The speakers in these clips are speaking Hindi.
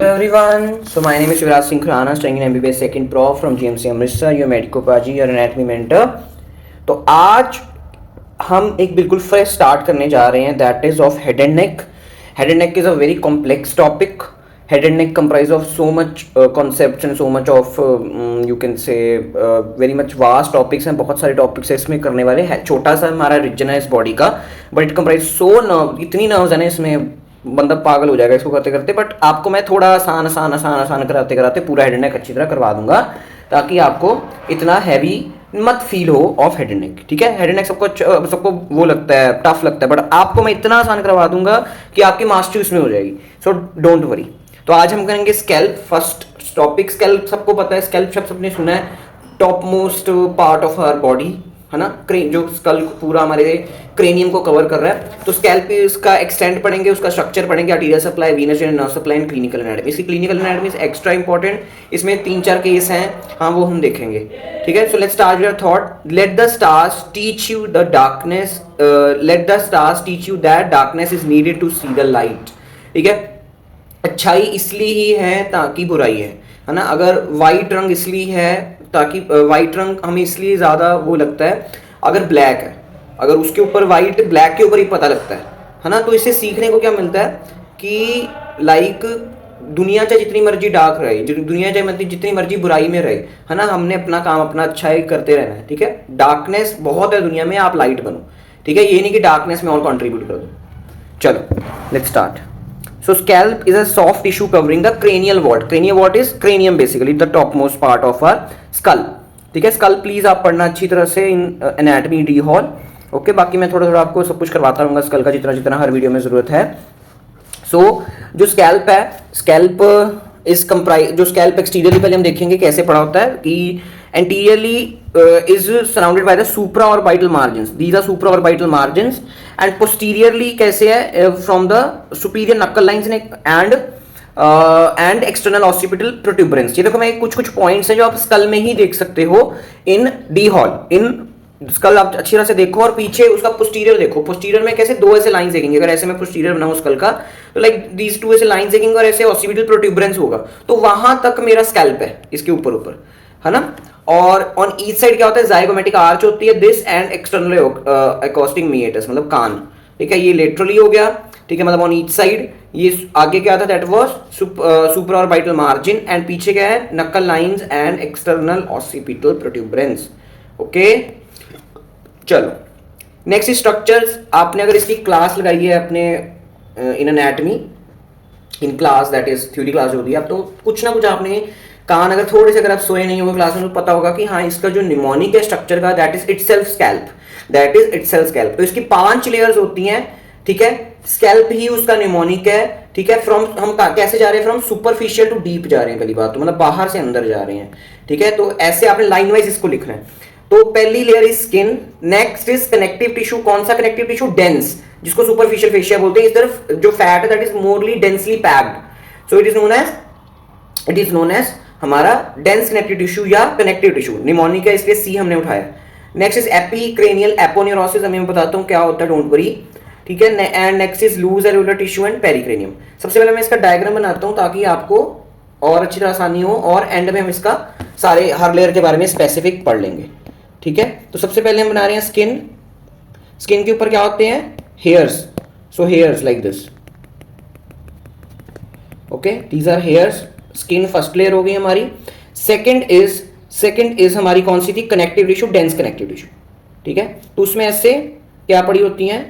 Hello everyone, so my name is Shivraj Singh Khurana, studying in MBBS second Prof from GMC Amritsar, your medico paji, your anatomy mentor. तो आज हम एक बिल्कुल फ्रेश स्टार्ट करने जा रहे हैं, that is of head and neck. Head and neck is a very complex topic. Head and neck comprise of so much concepts and so much of you can say very much vast topics हैं. बहुत सारे टॉपिक्स इसमें करने वाले हैं. छोटा सा हमारा रीजन है इस बॉडी का, but it comprise so nerve, इतनी नर्व्स है ना इसमें, बंदा पागल हो जाएगा इसको करते करते. बट आपको मैं थोड़ा आसान आसान आसान आसान कराते कराते पूरा हेड एंड नेक अच्छी तरह करवा दूंगा, ताकि आपको इतना हैवी मत फील हो ऑफ हेड एंड नेक. ठीक है, हेड एंड नेक सबको वो लगता है, टफ लगता है, बट आपको मैं इतना आसान करवा दूंगा कि आपकी मास्टरी उसमें हो जाएगी. So don't worry. तो आज हम करेंगे स्कैल्प. First topic scalp. सबको पता है स्कैल्प शब्द सबने सुना है, top most part of our body है ना, जो स्कल पूरा हमारे क्रेनियम को कवर कर रहा है. तो स्कैल्प इसका एक्सटेंड पढ़ेंगे, उसका स्ट्रक्चर पढ़ेंगे, arterial supply, venous and nerve supply and clinical anatomy. इसकी clinical anatomy is extra important. इसमें 3-4 केस हैं, हाँ वो हम देखेंगे. ठीक है, so let's start your thought. Let the stars teach you the darkness, let the stars teach you that darkness is needed to see the light. ठीक है, अच्छाई इसलिए ही है ताकि बुराई है ना. अगर वाइट रंग इसलिए है ताकि वाइट रंग हमें इसलिए ज़्यादा वो लगता है. अगर ब्लैक है, अगर उसके ऊपर वाइट, ब्लैक के ऊपर ही पता लगता है ना. तो इससे सीखने को क्या मिलता है कि लाइक दुनिया चाहे जितनी मर्जी डार्क रहे, दुनिया चाहे मतलब जितनी मर्जी बुराई में रहे, है ना, हमने अपना काम अपना अच्छाई करते रहना है. ठीक है, डार्कनेस बहुत है दुनिया में, आप लाइट बनो. ठीक है, ये नहीं कि डार्कनेस में और कंट्रीब्यूट कर दो. चलो let's start. So scalp is a soft tissue covering the cranial vault. Cranial vault is cranium basically, the topmost part of our skull. ठीक है, स्कल प्लीज आप पढ़ना अच्छी तरह से इन एनाटॉमी डी हॉल. ओके, बाकी मैं थोड़ा थोड़ा आपको सब कुछ करवाता रहूँगा स्कल का, जितना जितना हर वीडियो में ज़रूरत है. सो जो स्कैल्प है, स्कैल्प इज कंप्राइज, जो स्कैल्प एक्सटीरियरली पहले हम देखेंगे कैसे पड़ा होता है कि anteriorly is surrounded by the supraorbital margins. These are supraorbital margins. And posteriorly कैसे है, from the superior knuckle lines and external occipital protuberance. ये देखो मैं कुछ कुछ पॉइंट्स हैं जो आप स्कल में ही देख सकते हो इन डी हॉल. इन स्कल आप अच्छी तरह से देखो और पीछे उसका पोस्टीरियर देखो. पोस्टीरियर में कैसे दो ऐसे लाइंस देखेंगे. अगर ऐसे मैं पोस्टीरियर बनाऊं स्कल का, तो लाइक दीज टू ऐसे लाइंस देखेंगे और ऐसे ऑसिपिटल प्रोट्यूबरेंस होगा. तो वहां तक मेरा स्कैल्प है, इसके ऊपर ऊपर है ना. और ऑन ईच साइड क्या होता है, जाइगोमेटिक आर्च होती है, दिस एंड एक्सटर्नल अकोस्टिक मीएटस, मतलब कान. ठीक है, ये लेटरली हो गया. ठीक है, मतलब ऑन ईच साइड. ये आगे क्या था, that was supraorbital margin, and पीछे क्या है, nuchal lines and external occipital protuberance. Okay, चलो नेक्स्ट स्ट्रक्चर्स. आपने अगर इसकी क्लास लगाई है अपने in anatomy in class, that is theory class जो दी है, तो कुछ ना कुछ आपने कान अगर थोड़े से अगर आप सोए नहीं होंगे क्लास में, तो पता होगा कि हाँ इसका जो निमोनिक है स्ट्रक्चर का, that is itself scalp. That is itself scalp. तो इसकी 5 लेयर्स होती हैं. ठीक है, स्कैल्प ही उसका निमोनिक है. ठीक है, फ्रॉम हम कैसे जा रहे हैं, फ्रॉम सुपरफिशियल टू डीप जा रहे हैं. पहली बात तो मतलब बाहर से अंदर जा रहे हैं. ठीक है, तो ऐसे आपने लाइन वाइज इसको लिखना है. तो पहली layer is skin. Next is connective tissue. कौन सा कनेक्टिव टिश्यू, डेंस, जिसको सुपरफिशियल फेशिया बोलते हैं. इस तरफ जो फैट है that is morally densely packed, so it is known as हमारा डेंस कनेक्टिव टिश्यू या कनेक्टिव टिश्यू. निमोनिक है इसलिए सी हमने उठाया. Next is epicranial aponeurosis. मैं बताता हूँ क्या होता है, डोंट वरी. ठीक है, and next is loose areolar tissue and pericranium. सबसे पहले मैं इसका डायग्राम बनाता हूँ ताकि आपको और अच्छी तरह आसानी हो, और एंड में हम इसका सारे हर लेयर के बारे में स्पेसिफिक पढ़ लेंगे. ठीक है, तो सबसे पहले हम बना रहे हैं स्किन. स्किन के ऊपर क्या होते हैं, hairs. So hairs like this. Okay, these are hairs. Skin first layer हो गई हमारी. सेकंड इज हमारी कौन सी थी, connective tissue, dense connective tissue. ठीक है, तो उसमें ऐसे क्या पड़ी होती हैं,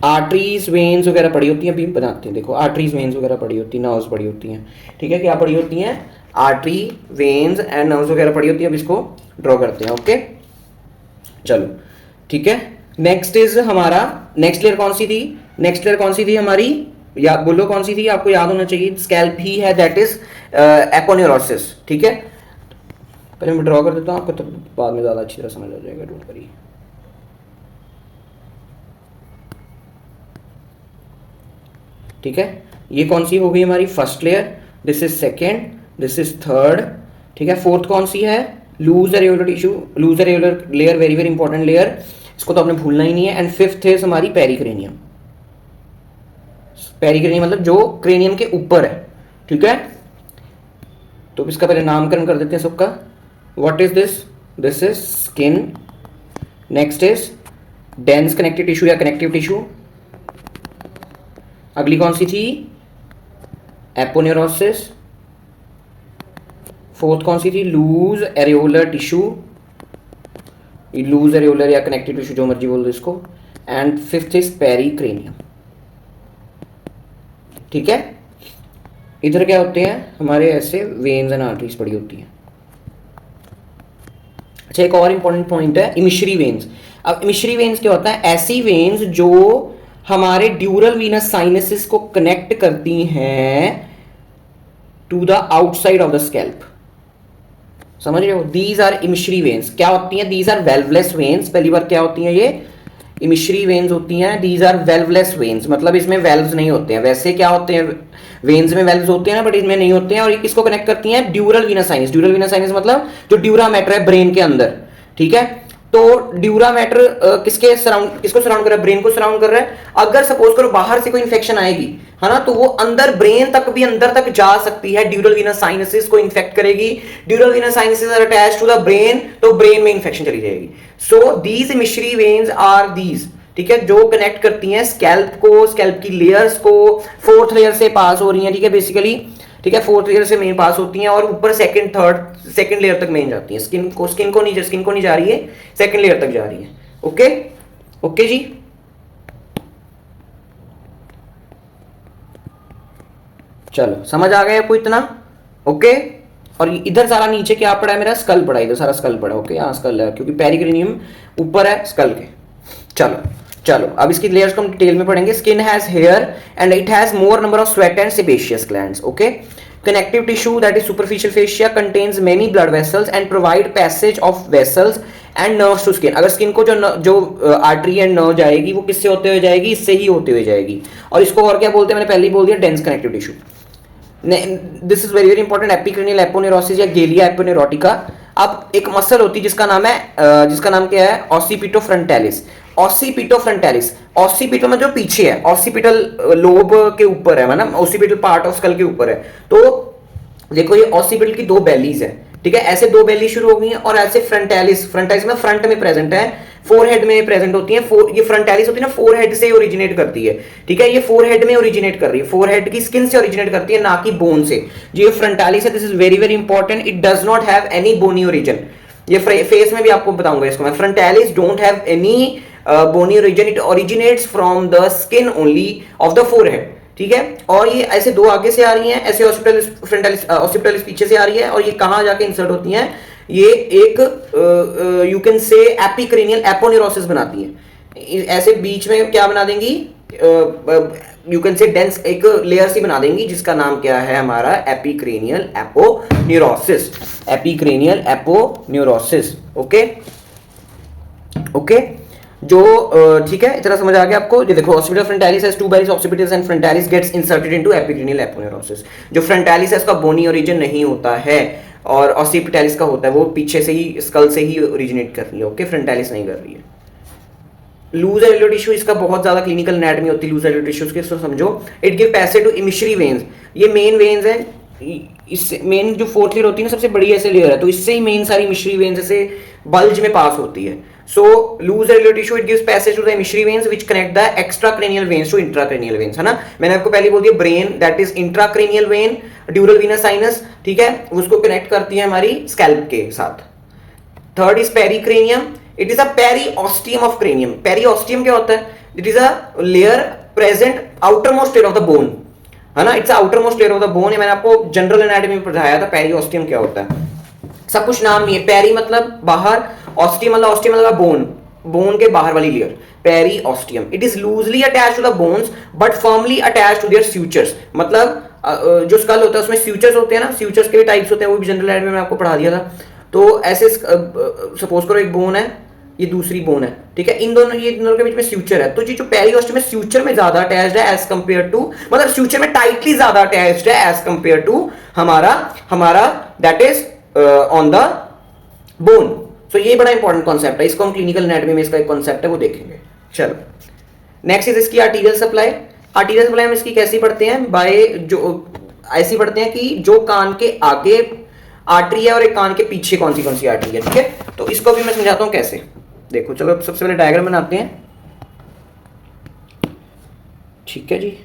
आर्टरीज वेन्स वगैरह पड़ी होती हैं. अभी बनाते हैं, देखो आर्टरीज वेन्स वगैरह पड़ी होती हैं, नर्व्स पड़ी होती हैं. ठीक है, क्या पड़ी होती हैं, आर्टरी वेन्स एंड नर्व्स वगैरह पड़ी होती हैं. अब इसको ड्रॉ करते हैं. ओके, चलो ठीक है. नेक्स्ट इज हमारा, नेक्स्ट लेयर कौन सी थी, नेक्स्ट लेयर कौन सी थी हमारी, या बोलो कौन सी थी, आपको याद होना चाहिए. स्कैल्प ही है, दैट इज एपोन्यूरोसिस. ठीक है, पहले मैं ड्रॉ कर देता हूँ, आपको तो बाद में ज़्यादा अच्छी तरह समझ आ जाएगा, डोंट वरी. ठीक है, ये कौन सी हो गई हमारी first layer. This is second, this is third. ठीक है, फोर्थ कौन सी है, loose areolar tissue, loose areolar layer, very very important layer, इसको तो आपने भूलना ही नहीं है. एंड फिफ्थ इज हमारी पेरिक्रेनियम. पेरिक्रेनियम मतलब जो क्रेनियम के ऊपर है. ठीक है, तो इसका पहले नामकरण कर देते हैं सबका। What is this? This is skin. Next is dense connective tissue या कनेक्टिव टिश्यू। अगली कौन सी थी? एपोन्यूरोसिस। फोर्थ कौन सी थी? Loose areolar tissue, loose areolar या कनेक्टिव टिश्यू जो मर्जी बोल दो इसको। And fifth is pericranium. ठीक है, इधर क्या होते हैं हमारे ऐसे वेन्स एंड आर्टरीज पड़ी होती हैं। अच्छा, एक और इंपॉर्टेंट पॉइंट है इमिशरी वेन्स। अब इमिशरी वेन्स क्या होता है? ऐसी वेन्स जो हमारे ड्यूरल वीनस साइनसेस को कनेक्ट करती हैं to the outside of the scalp. समझ रहे हो? These are emissary veins. क्या होती हैं? These are valveless veins. पहली बार क्या होती हैं ये? इमिशरी वेन्स होती हैं। दीज आर वेल्वलेस वेन्स, मतलब इसमें वेल्व्स नहीं होते हैं। वैसे क्या होते हैं? वेन्स में वेल्व्स होते हैं ना, बट इसमें नहीं होते हैं। और ये किसको कनेक्ट करती हैं? ड्यूरल वीनस साइनस। ड्यूरल वीनस साइनस मतलब जो ड्यूरा मैटर है ब्रेन के अंदर। ठीक है, तो ड्यूरा मैटर किसको सराउंड कर रहा है? ब्रेन को सराउंड कर रहा है। अगर सपोज करो बाहर से कोई इंफेक्शन आएगी, है ना, तो वो अंदर ब्रेन तक भी अंदर तक जा सकती है। ड्यूरल वीनस साइनसेस को इन्फेक्ट करेगी। Dural venous sinuses are attached to the brain, तो ब्रेन में इंफेक्शन चली जाएगी। So these emissary veins are these, ठीक है, जो कनेक्ट करती हैं स्कैल्प को, स्कैल्प की लेयर्स को। फोर्थ लेयर से पास हो रही हैं, ठीक है, बेसिकली। ठीक है, फोर्थ लेयर से मेन पास होती हैं और ऊपर सेकंड लेयर तक मेन जाती हैं। स्किन को नहीं जा रही है, सेकंड लेयर तक जा रही है। ओके, ओके जी। चलो, समझ आ गया आपको इतना? ओके। और इधर सारा नीचे क्या पड़ा है मेरा? स्कल पड़ा है, इधर सारा स्कल पड़ा है। ओके, यहाँ स्कल है क्योंकि पेरिक्रेनियम ऊपर है स्कल के। चलो अब इसकी लेयर्स को हम डिटेल में पढ़ेंगे। Skin has hair and it has more number of sweat and sebaceous glands. Okay, connective tissue that is superficial fascia contains many blood vessels and provide passage of vessels and nerves to skin। अगर स्किन को जो आर्टरी एंड नर्व जाएगी वो किससे होते हुए जाएगी? इससे ही होते हुए जाएगी। और इसको और क्या बोलते हैं? मैंने पहले ही बोल दिया, dense connective tissue. This is very very important. Epicranial aponeurosis या गेलिया एपोन्यूरोटिका। अब एक मसल होती है जिसका नाम क्या है? Occipito frontalis. ऑसिपिटल में जो पीछे है, ऑसिपिटल लोब के ऊपर है ना, ऑसिपिटल पार्ट ऑफ स्कल के ऊपर है। तो देखो ये ऑसिपिटल की दो बेलीज है, ठीक है, ऐसे दो बेली शुरू हो गई हैं। और ऐसे फ्रंटालिस में फ्रंट में प्रेजेंट है, फोरहेड में प्रेजेंट होती है। ये फ्रंटालिस होती है ना, फोरहेड से ओरिजिनेट करती है। ठीक है, ये फोरहेड में ओरिजिनेट कर रही है, फोरहेड की स्किन से ओरिजिनेट करती है, ना कि बोन से। जो ये फ्रंटालिस है, this is very very important, it does not have any bony origin. ये फेस में भी आपको बताऊंगा इसको मैं। Frontalis don't have any bony origin, it originates from the skin only of the forehead। ठीक है, और ये ऐसे दो आगे से आ रही हैं, ऐसे ऑसिपिटलिस पीछे से आ रही है, और ये कहां जाके इंसर्ट होती हैं? ये एक यू कैन से एपिक्रेनियल एपोन्यूरोसिस बनाती हैं। ऐसे बीच में क्या बना देंगी? यू कैन से डेंस एक लेयर सी बना देंगी जिसका नाम क्या है हमारा? एपिक्रेनियल एपोन्यूरोसिस। एपिक्रेनियल एपोन्यूरोसिस। ओके ओके, जो ठीक है, इतना समझ आ गया आपको? ये देखो, occipital frontalis has two bellies, occipitalis and frontalis gets inserted into epicranial aponeurosis. जो फ्रंटालिस है इसका बोनी ओरिजिन नहीं होता है, और ऑसिपिटलिस का होता है, वो पीछे से ही स्कल से ही ओरिजिनेट कर रही है। ओके, फ्रंटालिस नहीं कर रही है। लूज एरियोलर टिश्यू, इसका बहुत ज्यादा क्लिनिकल एनाटॉमी होती है लूज एरियोलर टिश्यूज की, इसको समझो। It give passage to emissary veins. ये मेन वेन्स है, इससे मेन जो फोर्थ लेयर होती है ना, सबसे बड़ी ऐसे लेयर है, तो इससे ही मेन सारी इमिशरी वेन्स ऐसे बल्ज में पास होती है। So loose irregular tissue, it gives passage to the emissory veins which connect the extracranial veins to intracranial veins, है ना। मैंने आपको पहले बोल दिया, brain that is intracranial when, ड्यूरल Venus sinus, ठीक है, उसको कनेक्ट करती है हमारी स्कैल्प के साथ। Third is pericranium, it is a periosteum of cranium. Periosteum क्या होता है? It is a layer present outer most layer of the bone, है ना, it's outer most layer of the bone. मैंने आपको जनरल एनाटॉमी में पढ़ाया था पेरिओस्टियम क्या होता है। सब कुछ नाम नहीं है। पेरी मतलब बाहर, ऑस्टियम मतलब बोन के बाहर वाली layer, periosteum. It is loosely attached to the bones but firmly attached to their sutures. मतलब जो स्कल होता है उसमें स्यूचर्स होते हैं ना, स्यूचर्स के भी टाइप्स होते हैं, वो भी जनरल एनाटॉमी में आपको पढ़ा दिया था। तो ऐसे सपोज करो एक बोन है, ये दूसरी बोन है, ठीक है, इन दोनों के बीच में स्यूचर है। तो ये जो पेरिओस्टियम है स्यूचर में ज्यादा अटैच्ड है एज कंपेयर टू, मतलब स्यूचर में टाइटली ज्यादा अटैच्ड है एज कंपेयर टू हमारा that is on the bone. So ये बड़ा इंपॉर्टेंट कॉन्सेप्ट है, इसको हम क्लिनिकल एनाटॉमी में इसका एक कॉन्सेप्ट है वो देखेंगे। चलो, नेक्स्ट इज इसकी आर्टीरियल सप्लाई। आर्टीरियल सप्लाई हम इसकी कैसी पढ़ते हैं? बाय जो ऐसी पढ़ते हैं कि जो कान के आगे आर्टरी है और एक कान के पीछे कौन सी आर्टरी है, ठीक है। तो इसको भी मैं समझाता हूं कैसे। देखो चलो सबसे पहले डायग्राम बनाते हैं, ठीक है जी।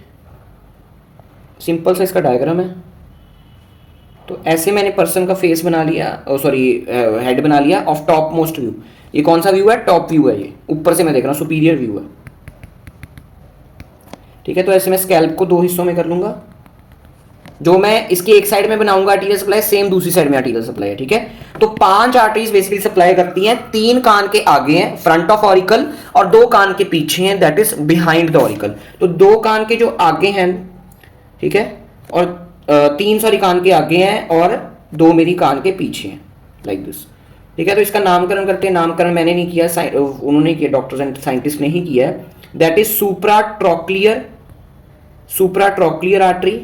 सिंपल सा इसका डायग्राम है। तो ऐसे मैंने पर्सन का फेस बना लिया, सॉरी हेड बना लिया ऑफ टॉप मोस्ट व्यू। ये कौन सा व्यू है? टॉप व्यू है, ये ऊपर से मैं देख रहा हूं, सुपीरियर व्यू है, ठीक है। तो ऐसे मैं स्कैल्प को दो हिस्सों में कर लूंगा। जो मैं इसकी एक साइड में बनाऊंगा आर्टीरियल सप्लाई, सेम दूसरी साइड में आर्टीरियल सप्लाई है, ठीक है। तो 5 आर्टरीज बेसिकली सप्लाई करती हैं। 3 कान के आगे हैं, फ्रंट ऑफ ऑरिकल, और 2 कान के पीछे हैं, that is behind the auricle. तो 2 कान के जो आगे हैं, ठीक है, और 3 सॉरी कान के आगे हैं और 2 मेरी कान के पीछे हैं, लाइक दिस, ठीक है। तो इसका नामकरण करते हैं। नामकरण मैंने नहीं किया, उन्होंने किया, डॉक्टर्स एंड साइंटिस्ट ने ही किया है। दैट इज सुप्राट्रॉक्लियर आर्टरी,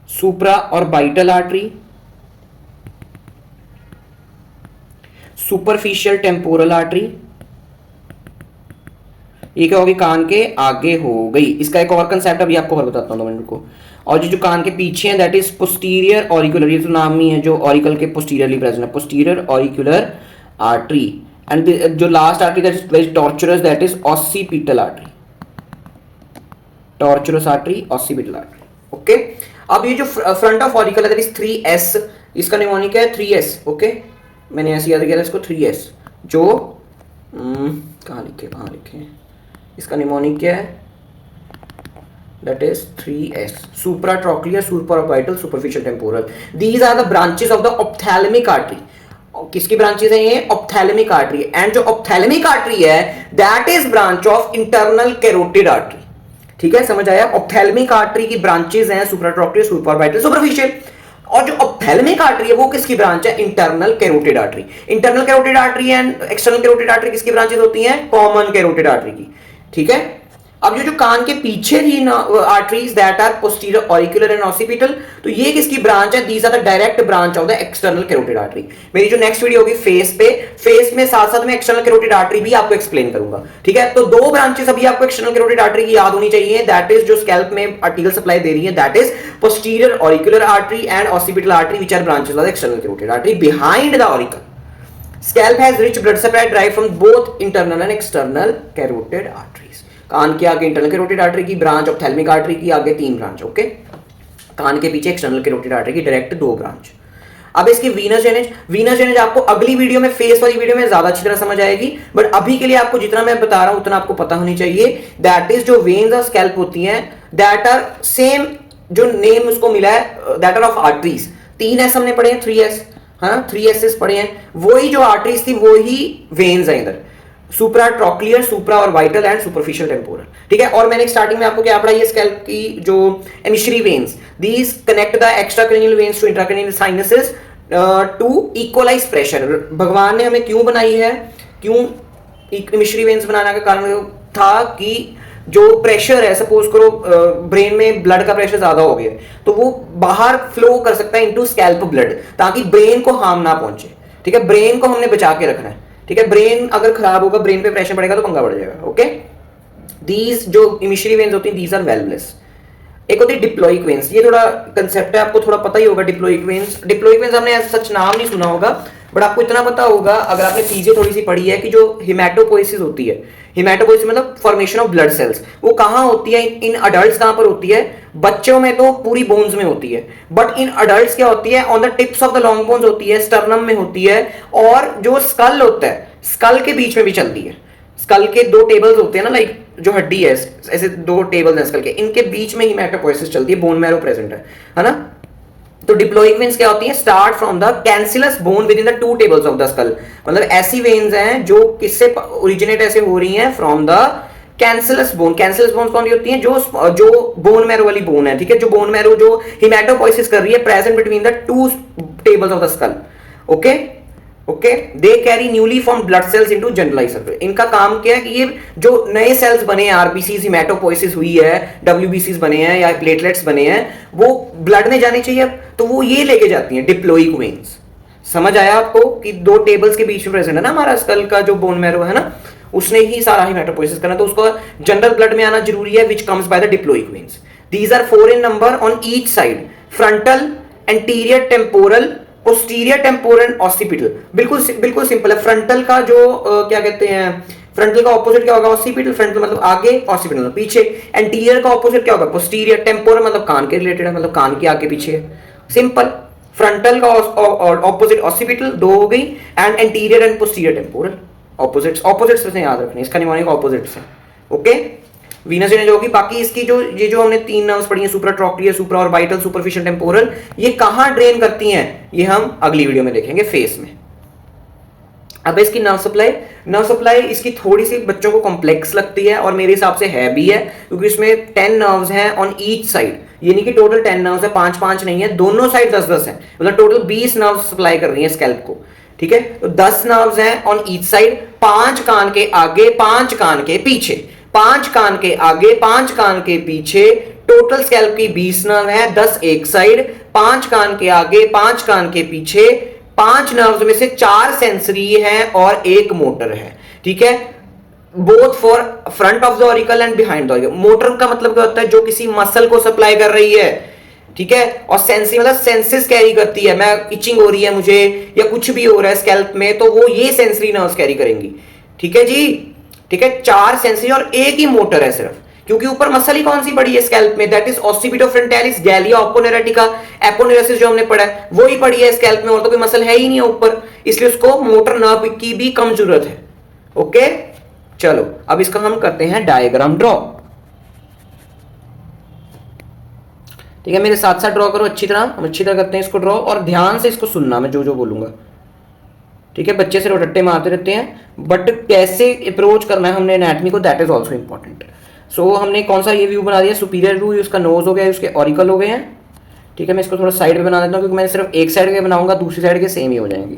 सुप्रा और बाइटल आर्टरी, सुपरफिशियल टेम्पोरल आर्टरी। ये क्या होगी? कान के आगे हो गई। इसका एक और कंसेप्ट अभी आपको और बताता हूं 2 मिनट को। और जो कान के पीछे हैं दैट इज पोस्टीरियर ऑरिकुलर, ये तो नाम ही है, जो ऑरिकल के पोस्टीरियरली प्रेजेंट है, पोस्टीरियर ऑरिकुलर आर्टरी। एंड जो last artery that is very torturers, that is occipital artery, torturers artery, occipital artery, okay. अब ये जो फ्रंट ऑफ ऑरिकल है दैट इज 3S, इसका निमोनिक है 3S, ओके। मैंने ऐसे याद किया था इसको 3S, जो कहाँ लिखे, इसका निमोनिक क्या है? That is 3S, supratrochlear, supraorbital, superficial temporal. These are the branches of the ophthalmic artery. किसकी ब्रांचेस है ये? Ophthalmic artery. एंड जो ऑप्थैल्मिक आर्टरी है that is branch of internal carotid artery, ठीक है, समझ आया। ऑप्थैल्मिक आर्टरी की ब्रांचेस हैं सुप्राट्रॉक्लियर, सुपरऑर्बिटल, सुपरफिशियल। और जो ऑप्थैल्मिक आर्टरी है वो किसकी ब्रांच है? Internal carotid artery. Internal carotid artery and external carotid artery किसकी ब्रांचेस होती हैं? कॉमन कैरोटिड आर्टरी की, ठीक है। अब ये जो कान के पीछे थी arteries that are posterior auricular and occipital, तो ये किसकी ब्रांच है? These are the direct branch of the external carotid artery. मेरी जो नेक्स्ट वीडियो होगी फेस पे, फेस में साथ साथ में एक्सटर्नल कैरोटिड आर्टरी भी आपको एक्सप्लेन करूंगा, ठीक है। तो 2 ब्रांचेस अभी आपको एक्सटर्नल कैरोटिड आर्टरी की याद होनी चाहिए, दैट इज जो स्कैल्प में आर्टिकल सप्लाई दे रही है, that is posterior auricular artery and occipital artery, which are branches of the external carotid artery behind the auricle. Scalp has rich blood supply derived from both internal and external carotid arteries. कान के आगे इंटरनल कैरोटिड आर्टरी की ब्रांच, ऑप्थैल्मिक आर्टरी की आगे 3 ब्रांच, ओके। कान के पीछे एक्सटर्नल कैरोटिड आर्टरी की डायरेक्ट 2 ब्रांच। अब इसकी वीनस ड्रेनेज आपको अगली वीडियो में, फेस वाली वीडियो में ज्यादा अच्छी तरह समझ आएगी, बट अभी के लिए आपको जितना मैं बता रहा हूं उतना आपको पता होनी चाहिए। दैट इज जो वेन्स और स्कैल्प होती हैं दैट आर सेम, जो नेम उसको मिला है that are of arteries. 3S हमने पढ़े हैं, 3S, हाँ 3S पढ़े हैं। वही जो आर्टरीज थी वही वेन्स है इधर, सुप्राट्रॉक्लियर, सुप्रा और वाइटल एंड सुपरफिशियल टेम्पोरल, ठीक है। और मैंने स्टार्टिंग में आपको क्या पढ़ा? ये स्कैल्प की जो emissary veins, these connect the extracranial veins to intracranial sinuses to equalize pressure. भगवान ने हमें क्यों बनाई है? क्यों एमिशरी वेन्स बनाने का कारण था कि जो प्रेशर है, सपोज करो ब्रेन में ब्लड का प्रेशर ज्यादा हो गया तो वो बाहर फ्लो कर सकता है इनटू स्कैल्प ब्लड, ताकि ब्रेन को हार्म ना पहुंचे, ठीक है। ब्रेन को हमने बचा के रखना है, ठीक है। ब्रेन अगर खराब होगा, ब्रेन पे प्रेशर पड़ेगा तो पंगा बढ़ जाएगा, ओके। दीज जो इमिशरी वेन्स होती हैं दीज आर वेल्वलेस। एक होती है डिप्लॉइक वेन्स, ये थोड़ा कंसेप्ट है, आपको थोड़ा पता ही होगा। डिप्लॉइक वेन्स हमने सच नाम नहीं सुना होगा, बट आपको इतना पता होगा अगर आपने चीजें थोड़ी सी पढ़ी है कि जो हिमेटोपोइसिस होती है, हिमेटोपोइसिस मतलब फॉर्मेशन ऑफ ब्लड सेल्स, वो कहाँ होती है? इन अडल्ट्स कहाँ पर होती है? बच्चों में तो पूरी बोन्स में होती है, बट इन अडल्ट्स क्या होती है? On the tips of the long bones होती है, स्टर्नम में होती है, और जो स्कल होता है, स्कल के बीच में भी चलती है। स्कल के 2 टेबल्स होते हैं ना, लाइक जो हड्डी है, ऐसे 2 टेबल्स हैं स्कल के, इनके बीच में हिमेटोपोइसिस चलती है, बोन मैरो प्रेजेंट है ना। तो डिप्लॉइक वेन्स क्या होती हैं? Start from the cancellous bone with in the 2 tables of the school. मतलब ऐसी वेन्स हैं जो किससे ओरिजिनेट ऐसे हो रही हैं? From the cancellous bone. Cancellous bone कौन सी होती हैं? जो बोन मैरो वाली बोन है, ठीक है। जो बोन मैरो जो हिमेटोपोइसिस कर रही है present between the 2 tables of the skull, okay okay. They carry newly formed blood cells into generalize circulation. इनका काम क्या है कि ये जो नए सेल्स बने हैं, आरबीसी, हिमेटोपोइसिस हुई है, डब्ल्यूबीसी बने हैं या प्लेटलेट्स बने हैं, वो ब्लड में जाने चाहिए, तो वो ये लेके जाती हैं, डिप्लॉइक वेन्स। समझ आया आपको कि 2 टेबल्स के बीच में प्रेजेंट है ना हमारा स्कल का जो बोन मैरो है ना, उसने ही सारा हिमेटोपोइसिस करना, तो उसको जनरल ब्लड में आना जरूरी है, which comes by the diploic veins. These are 4 in number on each side, frontal, anterior temporal, posterior temporal, occipital. बिल्कुल बिल्कुल सिंपल है। फ्रंटल का जो क्या कहते हैं, फ्रंटल का ऑपोजिट क्या होगा, ऑसिपिटल। फ्रंटल मतलब आगे, ऑसिपिटल मतलब पीछे। एंटीरियर का ऑपोजिट क्या होगा, पोस्टीरियर। टेम्पोरल मतलब कान के रिलेटेड है, मतलब कान के आगे पीछे। सिंपल। फ्रंटल का ऑपोजिट ऑसिपिटल, दो हो गई, and anterior and posterior temporal. Opposites, opposites से याद रखने, इसका निमोनिक ऑपोजिट्स है। ओके, वीनस इमेज होगी। बाकी इसकी जो ये जो हमने 3 नर्व्स पढ़ी हैं, सुप्राट्रॉक्लियर, सुप्राऑर्बिटल, सुपरफिशियल टेम्पोरल, ये कहां ड्रेन करती हैं, ये हम अगली वीडियो में देखेंगे फेस में। अब इसकी नर्व सप्लाई इसकी थोड़ी सी बच्चों को कॉम्प्लेक्स लगती है, और मेरे हिसाब से है भी है, क्योंकि इसमें 10 नर्व्स हैं ऑन ईच साइड। ये नहीं कि टोटल 10 नर्व्स है, 5-5 नहीं है, दोनों साइड 10-10 है, मतलब टोटल 20 नर्व्स सप्लाई कर रही है स्कैल्प को। ठीक है, तो 10 नर्व्स हैं ऑन ईच साइड, 5 कान के आगे, 5 कान के पीछे, 5 कान के आगे, 5 कान के पीछे। टोटल स्कैल्प की 20 नर्व है, 10 एक साइड, 5 कान के आगे, 5 कान के पीछे। 5 नर्व्स में से 4 सेंसरी है और 1 मोटर है। ठीक है, both for front of the auricle and behind the auricle. Motor का मतलब क्या होता है, जो किसी मसल को सप्लाई कर रही है। ठीक है, और सेंसी मतलब सेंसेस कैरी करती है, मैं इचिंग हो रही है मुझे, या कुछ भी हो रहा है स्कैल्प में, तो वो ये सेंसरी नर्व्स कैरी करेंगी। ठीक है जी, ठीक है, 4 सेंसरी और 1 ही मोटर है सिर्फ, क्योंकि ऊपर मसल ही कौन सी पड़ी है स्कैल्प में, दैट इज ऑसिपिटोफ्रंटालिस, गैलिया ओपोनेरेटिका। एपोनेरेसिस जो हमने पढ़ा है वो ही पड़ी है स्कैल्प में, और तो कोई मसल है ही नहीं है ऊपर, इसलिए उसको मोटर नर्व की भी कम जरूरत है। ओके, चलो अब इसका हम करते हैं डायग्राम ड्रॉ। ठीक है, मेरे साथ साथ ड्रॉ करो अच्छी तरह, हम अच्छी तरह करते हैं इसको ड्रॉ, और ध्यान से इसको सुनना मैं जो जो बोलूंगा। ठीक है, बच्चे सिर्फ रट्टे मारते रहते हैं, बट कैसे अप्रोच करना है हमने एनाटॉमी को, दैट इज ऑल्सो इंपॉर्टेंट। सो हमने कौन सा ये व्यू बना दिया, सुपीरियर व्यू, उसका नोज हो गया, उसके ऑरिकल हो गए हैं। ठीक है, मैं इसको थोड़ा साइड पे बना देता हूँ, क्योंकि मैं सिर्फ एक साइड के बनाऊंगा, दूसरी साइड के सेम ही हो जाएंगे।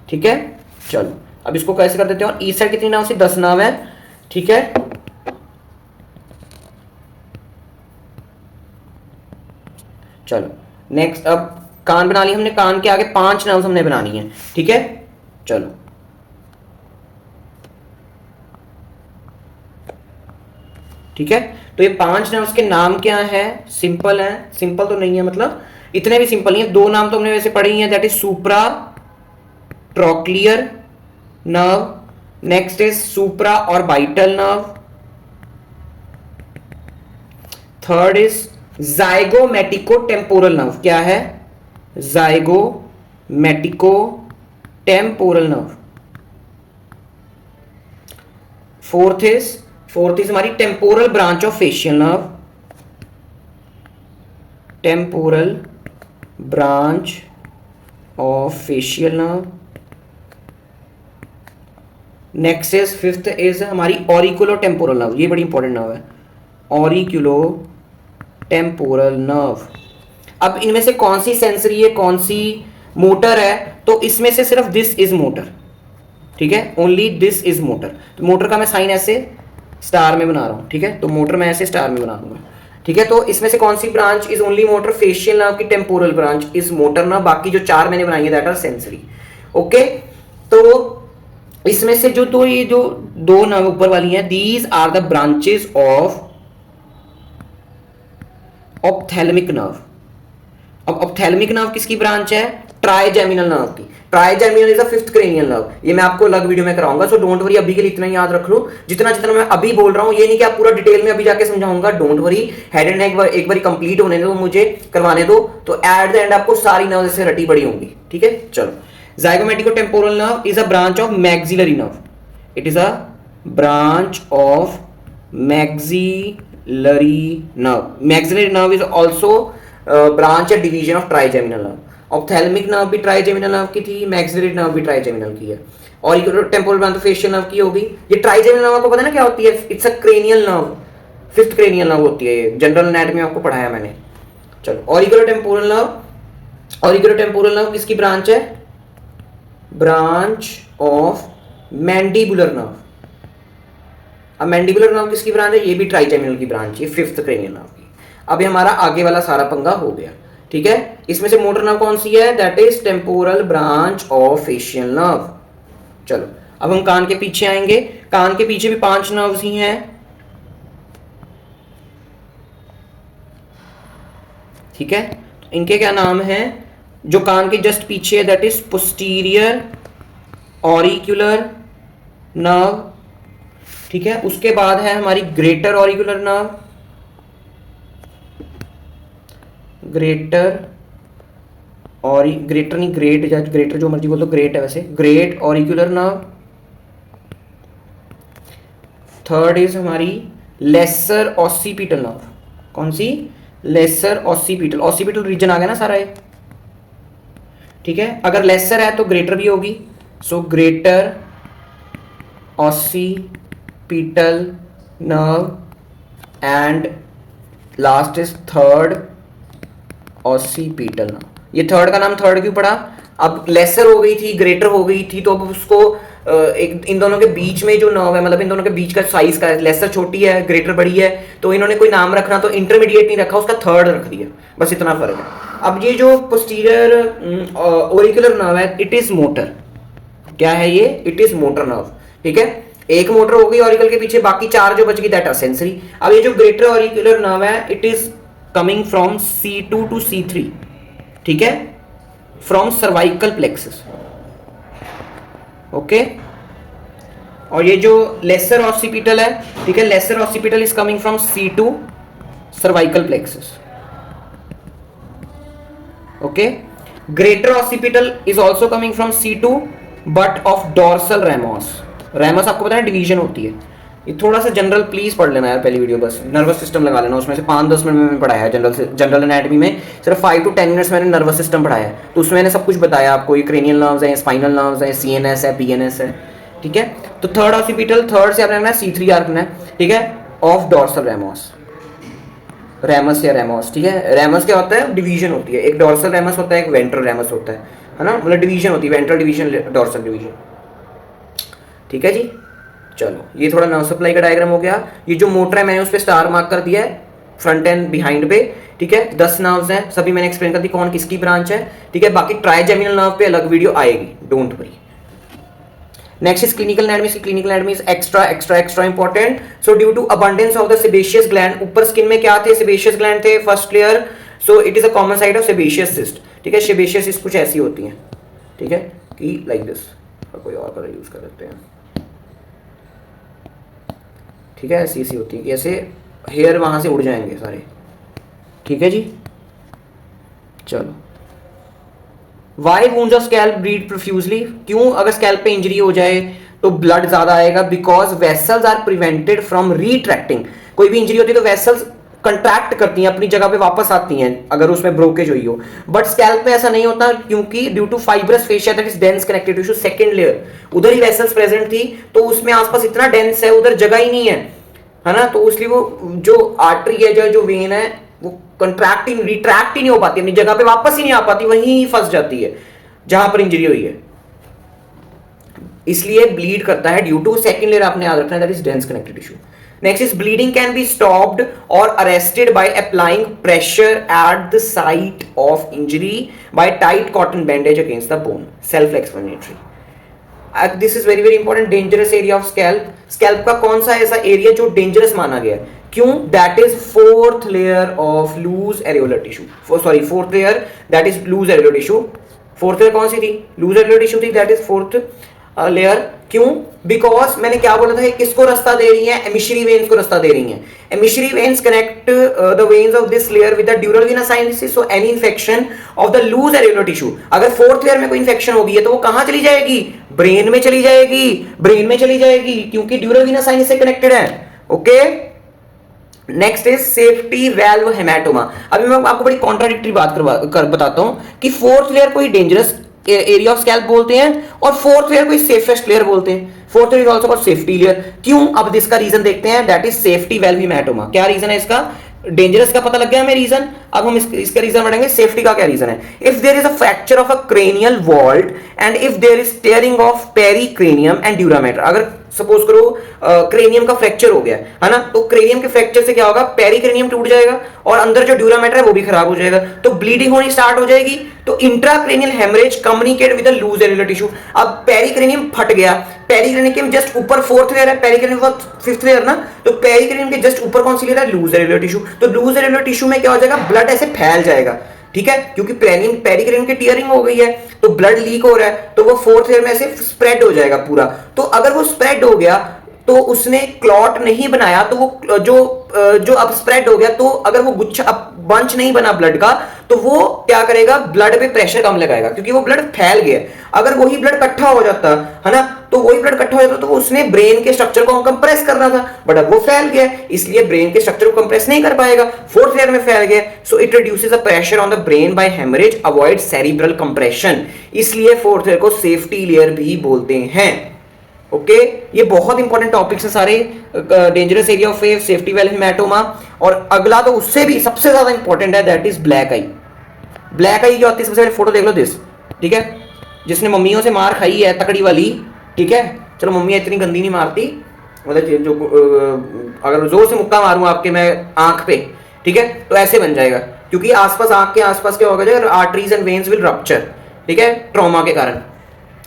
ठीक है, चलो अब इसको कैसे कर देते हैं। और ईस्ट साइड कितनी नाव से, 10 नाव है। ठीक है, चलो नेक्स्ट, अब कान बना लिया हमने, कान के आगे 5 नाव हमने बनानी है। ठीक है, चलो ठीक है, तो ये 5 नर्व्स के नाम क्या है, सिंपल है, सिंपल तो नहीं है, मतलब इतने भी सिंपल नहीं है। 2 नाम तो हमने वैसे पढ़े ही हैं, that is supra trochlear nerve, next is supra orbital nerve, third is zygomatico temporal nerve. क्या है, zygomatico temporal nerve. Fourth is हमारी temporal branch of facial nerve, temporal branch of facial nerve. Next is fifth is हमारी ऑरिकुलो टेम्पोरल नर्व, ये बड़ी इंपॉर्टेंट नर्व है, ऑरिकुलो टेम्पोरल नर्व। अब इनमें से कौन सी सेंसरी है, कौन सी मोटर है, तो इसमें से सिर्फ दिस इज मोटर। ठीक है, ओनली दिस इज मोटर। तो मोटर का मैं साइन ऐसे स्टार में बना रहा हूं। ठीक है, तो मोटर मैं ऐसे स्टार में बना दूंगा। ठीक है, तो इसमें से कौन सी branch is only motor, facial nerve की temporal branch is motor nerve, बाकी जो 4 मैंने बनाई है दैट आर सेंसरी। ओके, तो इसमें से जो तो ये जो 2 नर्व ऊपर वाली हैं, these are the branches of ophthalmic nerve. अब ऑप्थेल्मिक नर्व किसकी ब्रांच है, ट्राइजेमिनल नर्व की। Trigeminal is a 5th cranial nerve, ये मैं आपको अलग वीडियो में कराऊंगा, सो डोंट वरी, अभी के लिए इतना ही याद रख लो, जितना जितना मैं अभी बोल रहा हूं। ये नहीं कि आप पूरा डिटेल में अभी जाके समझाऊंगा, don't worry, head and neck एक बार कंप्लीट होने दो, मुझे करवाने दो, तो एट द एंड आपको सारी नर्व से रटी बड़ी होंगी। ठीक है, चलो, zygomatico temporal nerve is a branch of maxillary nerve, it is a branch of maxillary nerve. Maxillary nerve is also branch या division of trigeminal nerve. Ophthalmic nerve भी ट्राइजेमिनल नर्व की थी, मैक्सिलरी नर्व भी ट्राइजेमिनल की है, और टेम्पोरल ब्रांच फेशियल नर्व की होगी। ये ट्राइजेमिनल नर्व आपको पता है ना क्या होती है, it's a cranial nerve, 5th cranial nerve होती है, जनरल एनाटॉमी में आपको पढ़ाया मैंने। चलो, auriculo temporal nerve, auriculo temporal nerve किसकी ब्रांच है, ब्रांच ऑफ मैंडिबुलर नर्व। अब मैंडिबुलर नर्व किसकी ब्रांच है, ये भी ट्राइजेमिनल की ब्रांच है, 5th क्रेनियल नर्व की। अभी हमारा आगे वाला सारा पंगा हो गया। ठीक है, इसमें से मोटर नर्व कौन सी है, that is temporal branch of facial nerve. चलो, अब हम कान के पीछे आएंगे, कान के पीछे भी 5 नर्व्स ही हैं। ठीक है, तो इनके क्या नाम है, जो कान के जस्ट पीछे है दैट इज पोस्टीरियर ऑरिक्यूलर नर्व, ठीक है। उसके बाद है हमारी ग्रेटर ऑरिक्यूलर नर्व, ग्रेटर और ग्रेटर नहीं ग्रेट, या ग्रेटर जो मर्जी बोल दो, ग्रेट है वैसे, ग्रेट ऑरिक्यूलर नर्व। थर्ड इज हमारी लेसर ऑसिपिटल नर्व। कौन सी? लेसर ऑसिपिटल, ऑसिपिटल रीजन आ गया ना सारा ये, ठीक है। अगर लेसर है तो ग्रेटर भी होगी, so greater occipital nerve and last is third occipital nerve. ये थर्ड का नाम थर्ड क्यों पड़ा? अब लेसर हो गई थी, ग्रेटर हो गई थी, तो अब उसको एक इन दोनों के बीच में जो नर्व है, मतलब इन दोनों के बीच का साइज का, लेसर छोटी है ग्रेटर बड़ी है, तो इन्होंने कोई नाम रखना तो इंटरमीडिएट नहीं रखा, उसका थर्ड रख दिया, बस इतना फर्क है। अब ये जो पोस्टीरियर ऑरिक्यूलर नर्व है, इट इज मोटर। क्या है ये? इट इज मोटर नर्व, ठीक है। एक मोटर हो गई ऑरिकल के पीछे, बाकी चार जो बच गई दैट आर सेंसरी। अब ये जो ग्रेटर ऑरिक्यूलर नर्व है, it is coming from C2 to C3, ठीक है, फ्रॉम सर्वाइकल प्लेक्सस, ओके। और ये जो लेसर ऑसिपिटल है, ठीक है, lesser occipital is coming from C2 cervical plexus, okay. Greater occipital is also coming from C2 but of dorsal ramus. Ramus आपको पता है डिवीजन होती है। ये थोड़ा सा जनरल प्लीज पढ़ लेना यार, पहली वीडियो बस नर्वस सिस्टम लगा लेना, उसमें से 5-10 मिनट में मैंने पढ़ाया है। जनरल एनाटॉमी में सिर्फ 5 to 10 मिनट्स मैंने नर्वस सिस्टम पढ़ाया है, तो उसमें मैंने सब कुछ बताया आपको। ये क्रेनियल नर्व्स है, स्पाइनल नर्व्स है, CNS है, PNS है, ठीक है। तो थर्ड ऑसिपिटल, थर्ड से आपने रखना है C3 रखना है, ठीक है, ऑफ डॉर्सल रेमोस, रेमस या रेमोस, ठीक है। रेमस क्या होता है? डिवीजन होती है, एक डॉर्सल रेमस होता है, एक वेंट्रल रेमस होता है ना, मतलब डिवीजन होती है, वेंट्रल डिवीजन, डॉर्सल डिवीजन, ठीक है जी। चलो, ये थोड़ा नर्व सप्लाई का डायग्राम हो गया। ये जो मोटर है मैंने उस पर स्टार मार्क कर दिया है, फ्रंट एंड बिहाइंड पे, ठीक है। 10 नर्व्स हैं, सभी मैंने एक्सप्लेन कर दी कौन किसकी ब्रांच है, ठीक है। बाकी ट्राइजेमिनल नर्व पे अलग वीडियो आएगी, don't worry. Next is clinical anatomy. Clinical anatomy is extra important. So due to abundance of the sebaceous gland, ऊपर स्किन में क्या थे? सेबेशियस ग्लैंड थे, first layer. So it is a common site of sebaceous cyst, ठीक है। सेबेशियस सिस्ट कुछ ऐसी होती है, ठीक है, कि लाइक दिस, कोई और कलर यूज कर सकते हैं, ठीक है, ऐसी होती है कि ऐसे हेयर वहां से उड़ जाएंगे सारे, ठीक है जी। चलो, why wounds of scalp bleed profusely? क्यों? अगर स्कैल्प पे इंजरी हो जाए तो ब्लड ज्यादा आएगा, because vessels are prevented from retracting. कोई भी इंजरी होती है तो वेसल्स कंट्रैक्ट करती हैं, अपनी जगह पे वापस आती हैं अगर उसमें ब्रोकेज हुई हो। बट स्कैल्प में ऐसा नहीं होता, क्योंकि due to fibrous fascia that is dense connective tissue, second layer, उधर ही वेसल्स प्रेजेंट थी, तो उसमें आसपास इतना डेंस है, उधर जगह ही नहीं है ना, तो इसलिए वो जो आर्टरी है, जो वेन है, वो कंट्रैक्टिंग रिट्रैक्ट ही नहीं हो पाती, अपनी जगह पे वापस ही नहीं आ पाती, वहीं फंस जाती है जहां पर इंजरी हुई है, इसलिए ब्लीड करता है ड्यू टू सेकंड लेयर, आपने याद रखना है, that is dense connective tissue. Next is bleeding can be stopped or arrested by applying pressure at the site of injury by tight cotton bandage against the bone. Self-explanatory. This is very important. Dangerous area of scalp. Scalp का कौन सा ऐसा एरिया जो डेंजरस माना गया है? क्यों? That is fourth layer of loose areolar tissue. Fourth layer that is loose areolar tissue. Fourth layer कौन सी थी? Loose areolar tissue थी. That is fourth layer. क्यों? बिकॉज मैंने क्या बोला था, किसको रास्ता दे रही है? एमिशरी वेन्स को रास्ता दे रही हैं। Emissary veins connect the veins of this layer with the dural vena sinuses, so any infection of the loose areolar tissue, अगर फोर्थ लेयर में कोई इंफेक्शन होगी है तो वो कहां चली जाएगी? ब्रेन में चली जाएगी, ब्रेन में चली जाएगी, क्योंकि ड्यूरल वेना साइनस से कनेक्टेड है, okay. Next is safety valve haematoma. अभी मैं आपको बड़ी कॉन्ट्राडिक्टरी बात बताता हूं कि फोर्थ लेयर कोई डेंजरस एरिया ऑफ स्कैल्प बोलते हैं और फोर्थ लेयर को सेफेस्ट लेयर बोलते हैं। Fourth layer is also called safety layer. क्यों? अब इसका रीजन देखते हैं, that is safety valve haematoma. क्या रीजन है इसका? डेंजरस का पता लग गया हमें रीजन, अब हम इसका रीजन पढ़ेंगे। सेफ्टी का क्या रीजन है? If there is a fracture of a cranial vault and if there is tearing of pericranium and dura mater, अगर सपोज करो क्रेनियम का फ्रैक्चर हो गया है ना, तो क्रेनियम के फ्रैक्चर से क्या होगा, पेरिक्रेनियम टूट जाएगा और अंदर जो ड्यूरा मैटर है वो भी खराब हो जाएगा, तो ब्लीडिंग होनी स्टार्ट हो जाएगी। तो intracranial haemorrhage communicate with the loose areolar tissue. अब पेरिक्रेनियम फट गया, पेरिक्रेनियम के जस्ट ऊपर फोर्थ लेयर है, पेरिक्रेनियम का फिफ्थ लेयर ना, तो पेरिक्रेनियम के जस्ट ऊपर कौन सी लेयर है, लूज एलुलर टिश्यू। तो लूज एलुलर टिश्यू में क्या हो जाएगा, ब्लड ऐसे फैल जाएगा, ठीक है, क्योंकि पेरिक्रेनियम की टीयरिंग हो गई है तो ब्लड लीक हो रहा है, तो वो फोर्थ लेयर में ऐसे स्प्रेड हो जाएगा पूरा। तो अगर वो स्प्रेड हो गया तो उसने क्लॉट नहीं बनाया, तो वो जो अब स्प्रेड हो गया, तो अगर वो गुच्छा अब बंच नहीं बना ब्लड का, तो वो क्या करेगा, ब्लड पे प्रेशर कम लगाएगा क्योंकि वो ब्लड फैल गया। अगर वही ब्लड इकट्ठा हो जाता है ना, तो वही ब्लड इकट्ठा हो जाता तो उसने ब्रेन के स्ट्रक्चर को कंप्रेस करना था, बट अब वो फैल गया, इसलिए ब्रेन के स्ट्रक्चर को कंप्रेस नहीं कर पाएगा, फोर्थ लेयर में फैल गया। So it reduces the pressure on the brain by haemorrhage, avoid cerebral compression, इसलिए फोर्थ लेयर को सेफ्टी लेयर भी बोलते हैं। ओके ये बहुत इंपॉर्टेंट टॉपिक्स हैं सारे, dangerous area of face, safety valve, haematoma. और अगला तो उससे भी सबसे ज्यादा इंपॉर्टेंट है, that is black eye. Black eye क्या होती है, सबसे पहले फोटो देख लो दिस, ठीक है, जिसने मम्मियों से मार खाई है तकड़ी वाली, ठीक है, चलो मम्मियाँ इतनी गंदी नहीं मारती, मतलब जो अगर जोर से मुक्का मारूं आपके मैं आंख पे, ठीक है, तो ऐसे बन जाएगा, क्योंकि आसपास आंख के आसपास क्या होगा, arteries and veins will rupture, ठीक है, ट्रॉमा के कारण,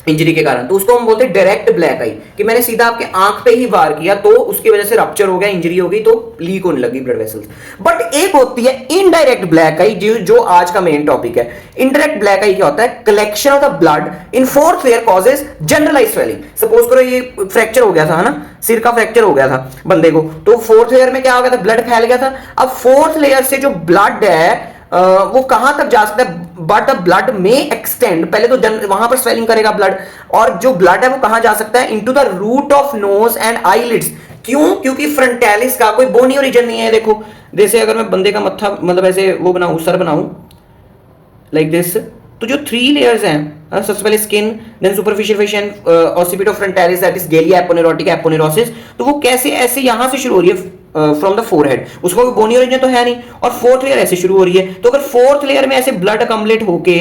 इंजरी के कारण। तो उसको हम बोलते हैं डायरेक्ट ब्लैक आई, कि मैंने सीधा आपके आंख पे ही वार किया तो उसकी वजह से रप्चर हो गया, इंजरी हो गई, तो लीक होने लगी ब्लड वेसल्स। बट एक होती है इनडायरेक्ट ब्लैक आई, जो आज का मेन टॉपिक है। इनडायरेक्ट ब्लैक आई क्या होता है, collection of the blood in fourth layer causes generalize swelling. Suppose करो ये फ्रैक्चर हो गया था, है ना, सिर का फ्रैक्चर हो गया था बंदे को, तो फोर्थ लेयर में क्या हो गया था, ब्लड फैल गया था। अब फोर्थ लेयर से जो ब्लड है वो कहां तक जा सकता है, बट द ब्लड में एक्सटेंड, पहले तो वहां पर स्वेलिंग करेगा ब्लड, और जो ब्लड है वो कहां जा सकता है, into the root of nose and eyelids. क्यों, क्योंकि फ्रंटालिस का कोई बोनी ओरिजिन नहीं है। देखो जैसे अगर मैं बंदे का मत्था मतलब ऐसे वो बनाऊं, सर बनाऊं लाइक दिस, तो जो 3 लेयर्स हैं, सबसे पहले skin, then superficial face and occipito frontalis, that is galea aponeurotic aponeurosis, तो वो कैसे ऐसे यहां से शुरू हो रही है फ्रॉम द फोरहेड, उसको बोनी ओरिजिन तो है नहीं, और फोर्थ लेयर ऐसे शुरू हो रही है। तो अगर फोर्थ लेयर में ऐसे ब्लड अकम्युलेट होके,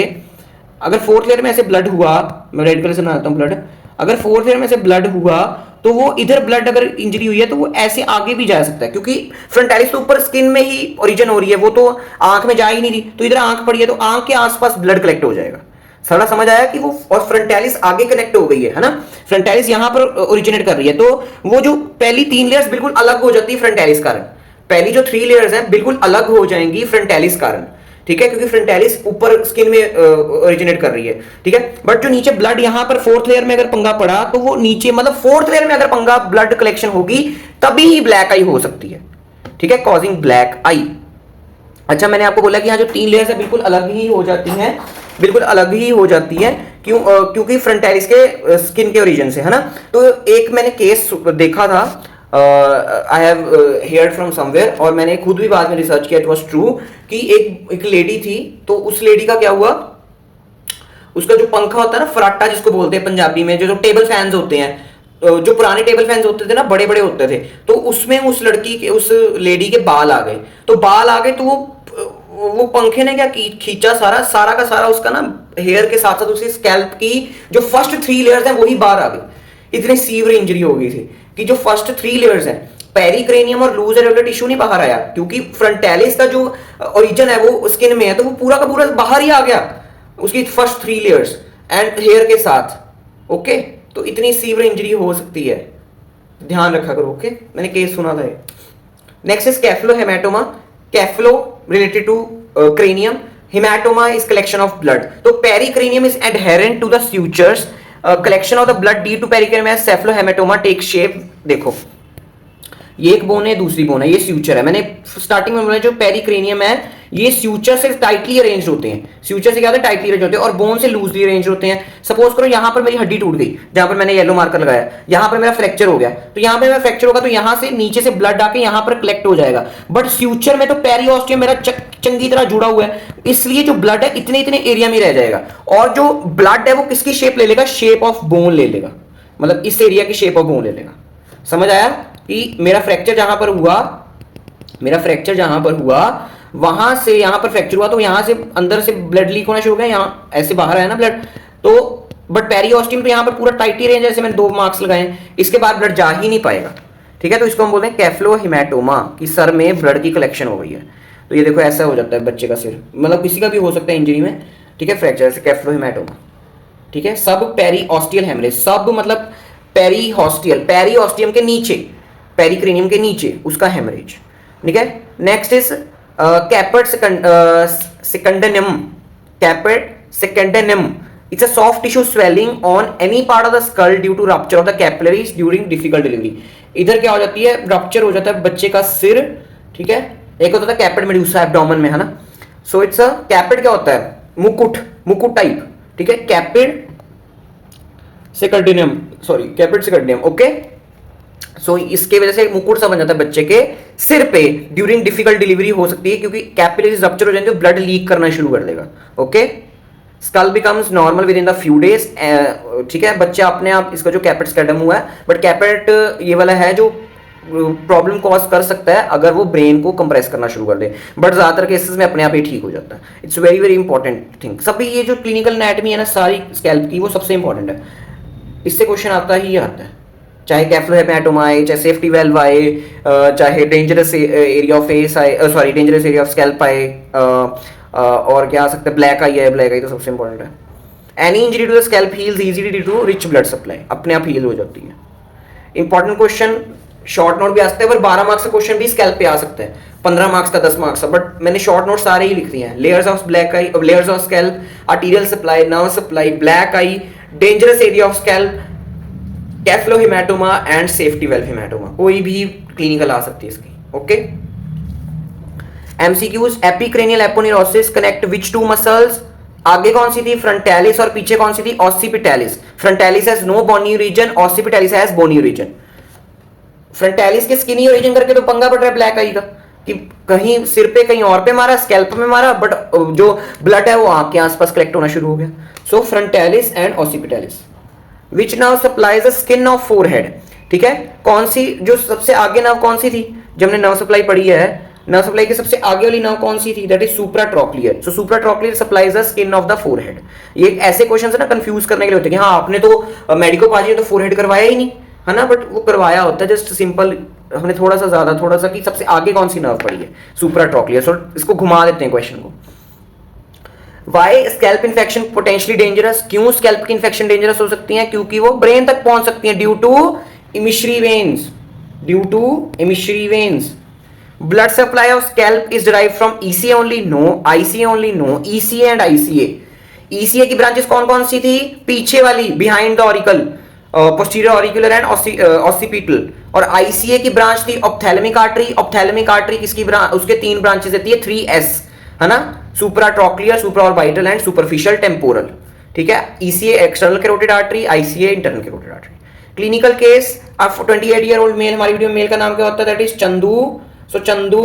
अगर फोर्थ लेयर में ऐसे ब्लड हुआ, मैं रेड कलर से बनाता हूं ब्लड, अगर फोर्थ लेयर में ऐसे ब्लड हुआ तो वो इधर ब्लड अगर इंजरी हुई है तो वो ऐसे आगे भी जा सकता है, क्योंकि फ्रंटालिस तो ऊपर स्किन में ही ओरिजिन हो रही है, वो तो आंख में जा ही नहीं रही, तो इधर आंख पड़ी है तो आंख के आसपास ब्लड कलेक्ट हो जाएगा। सारा समझ आया कि वो, और फ्रंटालिस आगे कनेक्ट हो गई है ना, फ्रंटालिस यहां पर ओरिजिनेट कर रही है, तो वो जो पहली 3 लेयर्स बिल्कुल अलग हो जाती है फ्रंटालिस कारण, पहली जो 3 लेयर्स हैं बिल्कुल अलग हो जाएंगी फ्रंटालिस कारण, ठीक है, क्योंकि फ्रंटालिस ऊपर स्किन में ओरिजिनेट कर रही है, ठीक है। बट जो नीचे ब्लड यहां पर फोर्थ लेयर में अगर पंगा पड़ा, तो वो नीचे मतलब फोर्थ लेयर में अगर पंगा ब्लड कलेक्शन होगी तभी ही ब्लैक आई हो सकती है, ठीक है, कॉजिंग ब्लैक आई। अच्छा मैंने आपको बोला कि यहाँ जो 3 लेयर्स है बिल्कुल अलग ही हो जाती हैं, बिल्कुल अलग ही हो जाती है, क्योंकि फ्रंटालिस के स्किन के ओरिजिन से, है ना। तो एक मैंने केस देखा था, I have heard from somewhere, और मैंने खुद भी बाद में रिसर्च किया, इट वाज ट्रू, कि एक लेडी थी, तो उस लेडी का क्या हुआ, उसका जो पंखा होता है ना, फराटा जिसको बोलते हैं पंजाबी में, जो टेबल फैंस होते हैं, जो पुराने टेबल फैंस होते थे ना, बड़े बड़े होते थे, तो उसमें उस लड़की के, उस लेडी के बाल आ गए, तो बाल आ गए, तो वो पंखे ने क्या खींचा, सारा का सारा उसका ना हेयर के साथ साथ उसकी स्कैल्प की जो फर्स्ट 3 लेयर्स हैं वही बाहर आ गई। इतनी सीवियर इंजरी हो गई थी कि जो फर्स्ट 3 लेयर्स हैं, पेरिक्रेनियम और लूज एलुलर टिश्यू नहीं बाहर आया, क्योंकि फ्रंटालिस का जो ओरिजिन है वो स्किन में है, तो वो पूरा का पूरा बाहर ही आ गया, उसकी फर्स्ट 3 लेयर्स एंड हेयर के साथ। ओके तो इतनी सीवियर इंजरी हो सकती है, ध्यान रखा करो। ओके मैंने केस सुना था। Next is cephalo haematoma. Cephalo related to cranium, hematoma is collection of blood, तो pericranium is adherent to the sutures, collection of the blood due to pericranium as cephalohematoma take shape। देखो ये एक बोन है, दूसरी बोन है, ये स्यूचर है। मैंने स्टार्टिंग में बोला जो पेरिक्रेनियम है ये स्यूचर से टाइटली अरेंज होते हैं, स्यूचर से क्या होता है, टाइटली अरेंज होते हैं, और बोन से लूजली अरेंज होते हैं। सपोज करो यहां पर मेरी हड्डी टूट गई, जहां पर मैंने येलो मार्कर लगाया, यहां पर मेरा फ्रैक्चर हो गया, तो यहां पर मेरा फ्रैक्चर होगा तो यहां से नीचे से ब्लड आके यहां पर कलेक्ट हो जाएगा। बट स्यूचर में तो पेरिओस्टियम मेरा चंगी तरह जुड़ा हुआ है, इसलिए जो ब्लड है इतने इतने एरिया में रह जाएगा, और जो ब्लड है वो किसकी शेप ले लेगा, शेप ऑफ बोन ले लेगा, मतलब इस एरिया की शेप ऑफ बोन ले लेगा। समझ आया कि मेरा फ्रैक्चर जहां पर हुआ, मेरा फ्रैक्चर जहां पर हुआ वहां से यहां पर फ्रैक्चर हुआ, तो यहां से अंदर से ब्लड लीक होना शुरू हो गया, यहां ऐसे बाहर आया ना ब्लड, तो बट पेरिओस्टियम तो यहाँ पर पूरा टाइट ही रहे, जैसे मैंने 2 मार्क्स लगाए हैं, इसके बाद ब्लड जा ही नहीं पाएगा। ठीक है, तो इसको हम बोलते हैं कैफ्लोहेमाटोमा, कि सर में ब्लड की कलेक्शन हो गई है। तो ये देखो ऐसा हो जाता है बच्चे का सिर, मतलब किसी का भी हो सकता है इंजरी में। ठीक है, फ्रैक्चर से कैफ्लोहेमाटोमा। ठीक है, सब पेरीऑस्टियल हेमरेज, सब मतलब पेरीऑस्टियल, पेरीऑस्टियम के नीचे, पेरिक्रेनियम के नीचे उसका हेमरेज। ठीक है, next is caput succedaneum, caput succedaneum. It's a soft tissue swelling on any part of the skull due to rupture of the capillaries during difficult delivery. इधर क्या हो जाती है, रप्चर हो जाता है बच्चे का सिर। ठीक है, एक होता है कैपेट मेड्यूसा एब्डोमेन में, है ना। सो इट्स अ कैपेट क्या होता है, मुकुट, मुकुट टाइप। ठीक है, कैपेट सेकंडिनियम, सॉरी कैपेट सेकंडिनियम। ओके, सो इसके वजह से मुकुट सा बन जाता है बच्चे के सिर पे, ड्यूरिंग डिफिकल्ट डिलीवरी हो सकती है, क्योंकि कैपिलरीज रप्चर हो जाएंगे तो ब्लड लीक करना शुरू कर देगा। Okay, skull becomes normal within the few days. ठीक है, बच्चा अपने आप, इसका जो कैपेट स्केडम हुआ है, बट कैपेट ये वाला है जो प्रॉब्लम कॉज कर सकता है अगर वो ब्रेन को कंप्रेस करना शुरू कर दे, बट ज्यादातर केसेस में अपने आप ही ठीक हो जाता है। It's very very important thing. सभी ये जो क्लिनिकल एनाटॉमी है ना सारी स्कैल्प की, वो सबसे इंपॉर्टेंट है, इससे क्वेश्चन आता ही आता है, चाहे कैफ्लोहेमाटोमा आए, चाहे सेफ्टी वेल्व आए, चाहे डेंजरस एरिया ऑफ फेस आए, sorry dangerous area of scalp आए, और क्या आ सकता है, ब्लैक आई है, ब्लैक आई तो सबसे इंपॉर्टेंट है। Any injury to the scalp heals easily due to rich blood supply, अपने आप हील हो जाती है। इंपॉर्टेंट क्वेश्चन, शॉर्ट नोट भी आ सकते हैं, पर 12 मार्क्स का क्वेश्चन भी स्कैल्प पे आ सकता है, 15 मार्क्स का, 10 मार्क्स का, बट मैंने शॉर्ट नोट सारे ही लिख दिए हैं। Layers of black eye, layers of scalp, arterial supply, nerve supply, black eye, dangerous area of scalp, cephalohaematoma and safety valve haematoma, कोई भी क्लिनिकल आ सकती है इसकी। Okay, MCQs, epicranial aponeurosis connect which to muscles, आगे कौन सी थी, फ्रंटालिस, और पीछे कौन सी थी, occipitalis. Frontalis has no bony region, occipitalis has bony region. Frontalis के स्किनी ओरिजिन करके तो पंगा पड़ रहा है ब्लैक आई का, कि कहीं सिर पे कहीं और पे मारा, स्कैल्प में मारा, बट जो ब्लड है वो आंख के आसपास कलेक्ट होना शुरू हो गया। So frontalis and occipitalis. Which nerve supplies the skin of forehead, ठीक है, कौन सी जो सबसे आगे नर्व कौन सी थी, जब हमने नर्व सप्लाई पढ़ी है, नर्व सप्लाई की सबसे आगे वाली नर्व कौन सी थी, that is supratrochlear. So supratrochlear supplies the skin of the forehead. ये ऐसे क्वेश्चन है ना कंफ्यूज करने के लिए होते हैं कि हाँ आपने तो मेडिकोपाजी तो फोरहेड करवाया ही नहीं, है ना, बट वो करवाया होता है, जस्ट सिंपल हमने थोड़ा सा ज्यादा, थोड़ा सा कि सबसे आगे कौन सी नर्व पड़ी है, सुप्राट्रॉक्लियर। सो इसको घुमा देते हैं क्वेश्चन को। Why scalp infection potentially dangerous, क्यों स्कैल्प की इन्फेक्शन डेंजरस हो सकती है, क्योंकि वो ब्रेन तक पहुंच सकती है, due to emissary veins, due to emissary veins. Blood supply of scalp is derived from ECA only, no, ICA only, no, ECA and ICA. ECA की ब्रांचेस कौन कौन सी थी, पीछे वाली, behind the auricle, posterior auricular and occipital, और आईसीए की ब्रांच थी ऑप्थैलेमिक आर्टरी। ऑप्थैलेमिक आर्टरी किसकी ब्रांच, उसके 3 ब्रांचेस देती है, 3S, है ना, supratrochlear, supraorbital and superficial temporal. ठीक है, ECA external carotid artery, ICA internal carotid artery. Clinical case of 28-year-old male, हमारी वीडियो में मेल का नाम क्या होता है, that is Chandu. So Chandu,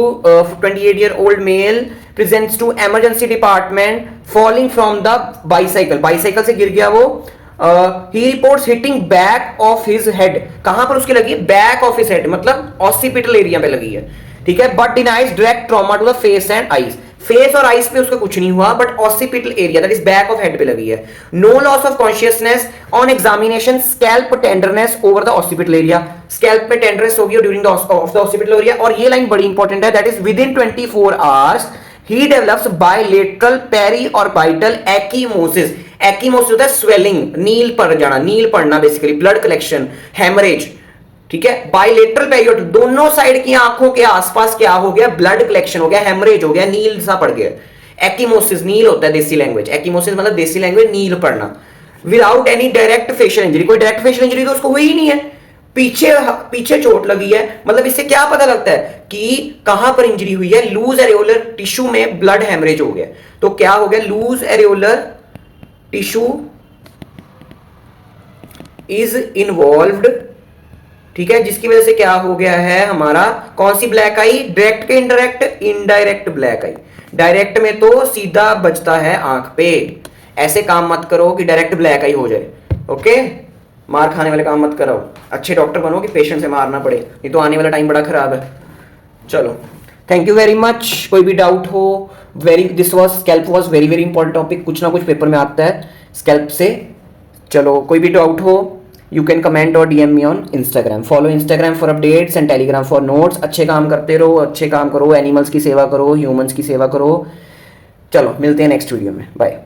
28-year-old male, presents to emergency department falling from the bicycle. Bicycle से गिर गया वो। He reports hitting back of his head. कहाँ पर उसकी लगी है, back of his head, मतलब occipital area पे लगी है। ठीक है, but denies direct trauma to the face and eyes. Face और आइस पे उसका कुछ नहीं हुआ, but occipital area that is back of head पे लगी है। No loss of consciousness on examination, scalp tenderness over the occipital area, scalp पे टेंडरनेस होगी during the of the occipital area. और ये लाइन बड़ी इंपॉर्टेंट है, that is within 24 hours ही develops bilateral periorbital ecchymosis. Ecchymosis होता है स्वेलिंग, नील पड़ जाना, नील पड़ना, बेसिकली ब्लड कलेक्शन, हेमरेज। ठीक है, बायलेटरल पेरियोड, दोनों साइड की आंखों के आसपास क्या हो गया, ब्लड कलेक्शन हो गया, हेमरेज हो गया, नील सा पड़ गया। एक्कीमोसिस नील होता है देसी लैंग्वेज, एक्कीमोसिस मतलब देसी लैंग्वेज नील पड़ना, without any direct facial injury. कोई डायरेक्ट फेशियल इंजरी तो उसको हुई ही नहीं है, पीछे चोट लगी है। मतलब इससे क्या पता लगता है कि कहां पर इंजरी हुई है, लूज एरियोलर टिश्यू में ब्लड हेमरेज हो गया। तो क्या हो गया, loose areolar tissue is involved. ठीक है, जिसकी वजह से क्या हो गया है हमारा, कौन सी ब्लैक आई, डायरेक्ट के इनडायरेक्ट, इनडायरेक्ट ब्लैक आई। डायरेक्ट में तो सीधा बचता है आंख पे, ऐसे काम मत करो कि डायरेक्ट ब्लैक आई हो जाए। ओके, मार खाने वाले काम मत करो, अच्छे डॉक्टर बनो कि पेशेंट से मारना पड़े, नहीं तो आने वाला टाइम बड़ा खराब है। चलो, थैंक यू वेरी मच। कोई भी डाउट हो, this was scalp was very very important topic, कुछ ना कुछ पेपर में आता है स्कैल्प से, चलो कोई भी डाउट हो यू कैन कमेंट और DM me on Instagram. Follow Instagram for updates and Telegram for notes. अच्छे काम करते रहो, अच्छे काम करो, एनिमल्स की सेवा करो, ह्यूमंस की सेवा करो. चलो मिलते हैं नेक्स्ट वीडियो में. बाय.